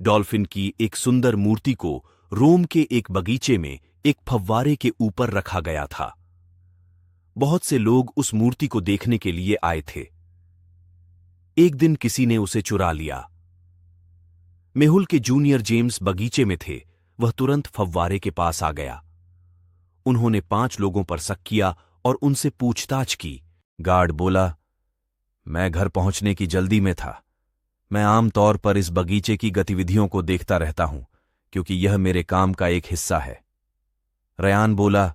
Dolphin की एक सुंदर मूर्ति को रोम के एक बगीचे में एक फव्वारे के ऊपर रखा गया था। बहुत से लोग उस मूर्ति को देखने के लिए आए थे। एक दिन किसी ने उसे चुरा लिया। मेहुल के जूनियर जेम्स बगीचे में थे। वह तुरंत फव्वारे के पास आ गया। उन्होंने 5 लोगों पर शक किया और उनसे पूछताछ की। गार्ड बोला, मैं घर पहुंचने की जल्दी में था। मैं आमतौर पर इस बगीचे की गतिविधियों को देखता रहता हूं, क्योंकि यह मेरे काम का एक हिस्सा है। रयान बोला,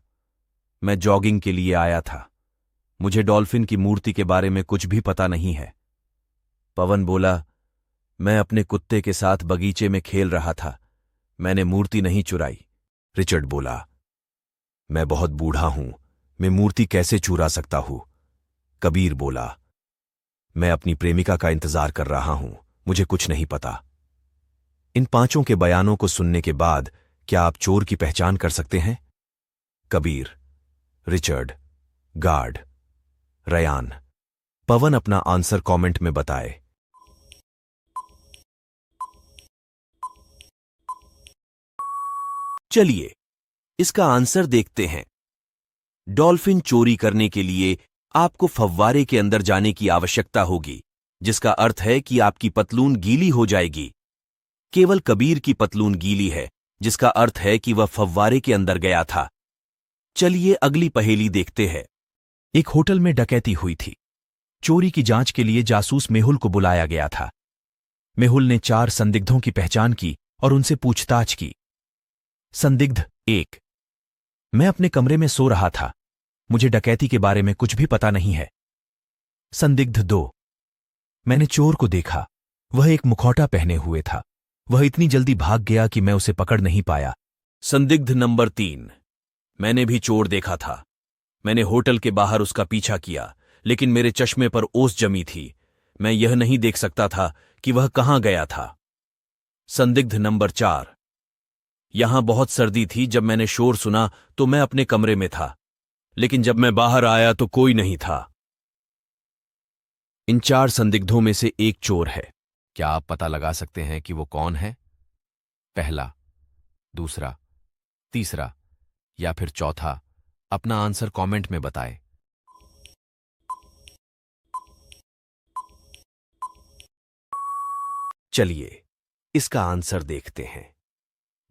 मैं जॉगिंग के लिए आया था। मुझे डॉल्फिन की मूर्ति के बारे में कुछ भी पता नहीं है। पवन बोला, मैं अपने कुत्ते के साथ बगीचे में खेल रहा था। मैंने मूर्ति नहीं चुराई। रिचर्ड बोला, मैं बहुत बूढ़ा हूं, मैं मूर्ति कैसे चुरा सकता हूं। कबीर बोला, मैं अपनी प्रेमिका का इंतजार कर रहा हूं, मुझे कुछ नहीं पता। इन 5 के बयानों को सुनने के बाद क्या आप चोर की पहचान कर सकते हैं? Kabir, Richard, guard, Ryan. Pawan अपना आंसर कमेंट में बताए। चलिए इसका आंसर देखते हैं। डॉल्फिन चोरी करने के लिए आपको फव्वारे के अंदर जाने की आवश्यकता होगी, जिसका अर्थ है कि आपकी पतलून गीली हो जाएगी। केवल कबीर की पतलून गीली है, जिसका अर्थ है कि वह फव्वारे के अंदर गया था। चलिए अगली पहेली देखते हैं। एक होटल में डकैती हुई थी। चोरी की जांच के लिए जासूस मेहुल को बुलाया गया था। मेहुल ने 4 संदिग्धों की पहचान की और उनसे पूछताछ की। संदिग्ध 1, मैं अपने कमरे में सो रहा था। मुझे डकैती के बारे में कुछ भी पता नहीं है। संदिग्ध 2, मैंने चोर को देखा। वह एक मुखौटा पहने हुए था। वह इतनी जल्दी भाग गया कि मैं उसे पकड़ नहीं पाया। संदिग्ध नंबर 3, मैंने भी चोर देखा था। मैंने होटल के बाहर उसका पीछा किया, लेकिन मेरे चश्मे पर ओस जमी थी। मैं यह नहीं देख सकता था कि वह कहां गया था। संदिग्ध नंबर 4, यहां बहुत सर्दी थी। जब मैंने शोर सुना तो मैं अपने कमरे में था, लेकिन जब मैं बाहर आया तो कोई नहीं था। इन 4 संदिग्धों में से एक चोर है। क्या आप पता लगा सकते हैं कि वो कौन है? पहला, दूसरा, तीसरा या फिर चौथा? अपना आंसर कमेंट में बताएं। चलिए इसका आंसर देखते हैं।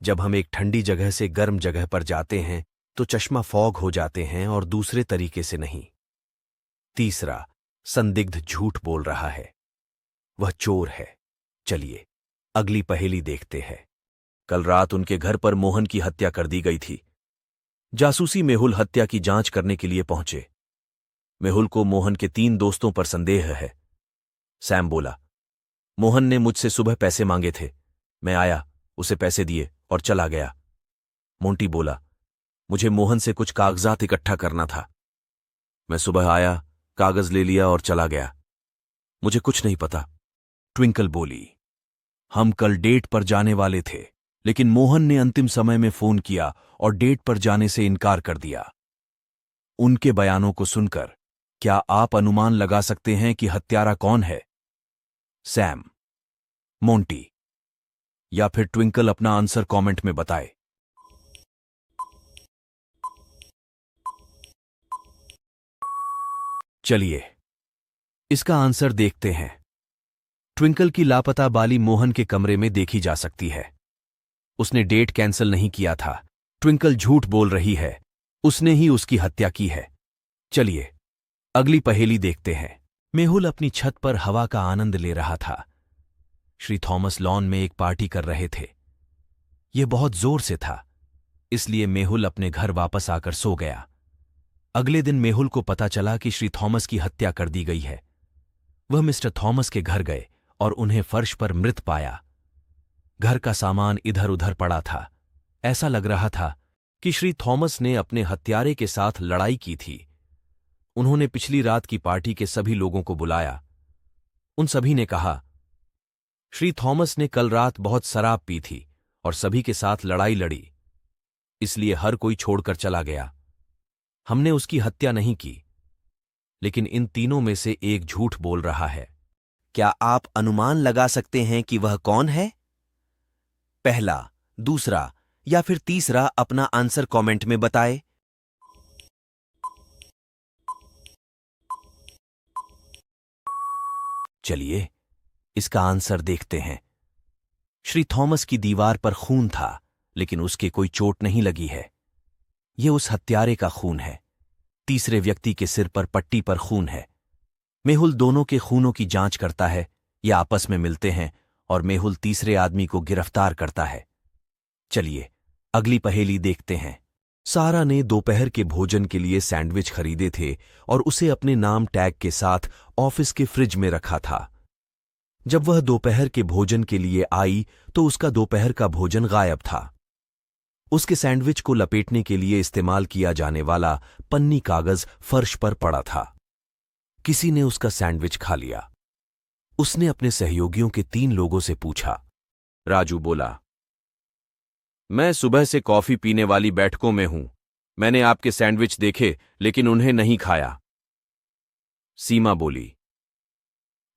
जब हम एक ठंडी जगह से गर्म जगह पर जाते हैं तो चश्मा फॉग हो जाते हैं और दूसरे तरीके से नहीं। तीसरा, संदिग्ध झूठ बोल रहा है, वह चोर है। चलिए अगली पहेली देखते हैं। कल रात उनके घर पर मोहन की हत्या कर दी गई थी। जासूसी मेहुल हत्या की जांच करने के लिए पहुंचे। मेहुल को मोहन के 3 दोस्तों पर संदेह है। सैम बोला, मोहन ने मुझसे सुबह पैसे मांगे थे। मैं आया, उसे पैसे दिए और चला गया। मोंटी बोला, मुझे मोहन से कुछ कागजात इकट्ठा करना था। मैं सुबह आया, कागज ले लिया और चला गया। मुझे कुछ नहीं पता। ट्विंकल बोली, हम कल डेट पर जाने वाले थे, लेकिन मोहन ने अंतिम समय में फोन किया और डेट पर जाने से इनकार कर दिया। उनके बयानों को सुनकर क्या आप अनुमान लगा सकते हैं कि हत्यारा कौन है? सैम, मोंटी या फिर ट्विंकल? अपना आंसर कमेंट में बताए। चलिए इसका आंसर देखते हैं। ट्विंकल की लापता बाली मोहन के कमरे में देखी जा सकती है। उसने डेट कैंसिल नहीं किया था। ट्विंकल झूठ बोल रही है, उसने ही उसकी हत्या की है। चलिए अगली पहेली देखते हैं। मेहुल अपनी छत पर हवा का आनंद ले रहा था। श्री थॉमस लॉन में एक पार्टी कर रहे थे। यह बहुत जोर से था, इसलिए मेहुल अपने घर वापस आकर सो गया। अगले दिन मेहुल को पता चला कि श्री थॉमस की हत्या कर दी गई है। वह मिस्टर थॉमस के घर गए और उन्हें फर्श पर मृत पाया। घर का सामान इधर उधर पड़ा था। ऐसा लग रहा था कि श्री थॉमस ने अपने हत्यारे के साथ लड़ाई की थी। उन्होंने पिछली रात की पार्टी के सभी लोगों को बुलाया। उन सभी ने कहा, श्री थॉमस ने कल रात बहुत शराब पी थी और सभी के साथ लड़ाई लड़ी, इसलिए हर कोई छोड़कर चला गया। हमने उसकी हत्या नहीं की। लेकिन इन तीनों में से एक झूठ बोल रहा है। क्या आप अनुमान लगा सकते हैं कि वह कौन है? पहला, दूसरा या फिर तीसरा अपना आंसर कमेंट में बताए। चलिए इसका आंसर देखते हैं। श्री थॉमस की दीवार पर खून था, लेकिन उसके कोई चोट नहीं लगी है। यह उस हत्यारे का खून है। तीसरे व्यक्ति के सिर पर पट्टी पर खून है। मेहुल दोनों के खूनों की जांच करता है। ये आपस में मिलते हैं और मेहुल तीसरे आदमी को गिरफ्तार करता है। चलिए अगली पहेली देखते हैं। सारा ने दोपहर के भोजन के लिए सैंडविच खरीदे थे और उसे अपने नाम टैग के साथ ऑफिस के फ्रिज में रखा था। जब वह दोपहर के भोजन के लिए आई तो उसका दोपहर का भोजन गायब था। उसके सैंडविच को लपेटने के लिए इस्तेमाल किया जाने वाला पन्नी कागज फर्श पर पड़ा था। किसी ने उसका सैंडविच खा लिया। उसने अपने सहयोगियों के 3 लोगों से पूछा। राजू बोला, मैं सुबह से कॉफी पीने वाली बैठकों में हूं। मैंने आपके सैंडविच देखे लेकिन उन्हें नहीं खाया। सीमा बोली,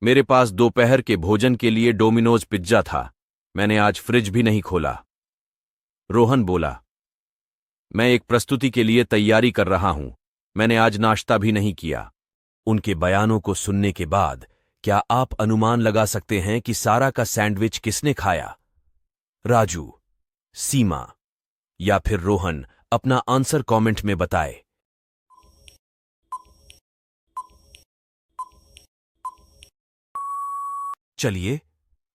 मेरे पास दोपहर के भोजन के लिए डोमिनोज पिज्जा था। मैंने आज फ्रिज भी नहीं खोला। रोहन बोला, मैं एक प्रस्तुति के लिए तैयारी कर रहा हूं। मैंने आज नाश्ता भी नहीं किया। उनके बयानों को सुनने के बाद क्या आप अनुमान लगा सकते हैं कि सारा का सैंडविच किसने खाया? राजू, सीमा या फिर रोहन? अपना आंसर कमेंट में बताएं। चलिए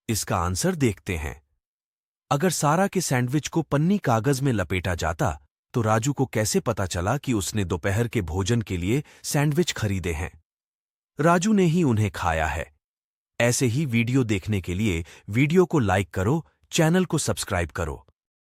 इसका आंसर देखते हैं। अगर सारा के सैंडविच को पन्नी कागज में लपेटा जाता तो राजू को कैसे पता चला कि उसने दोपहर के भोजन के लिए सैंडविच खरीदे हैं? राजू ने ही उन्हें खाया है। ऐसे ही वीडियो देखने के लिए वीडियो को लाइक करो, चैनल को सब्सक्राइब करो।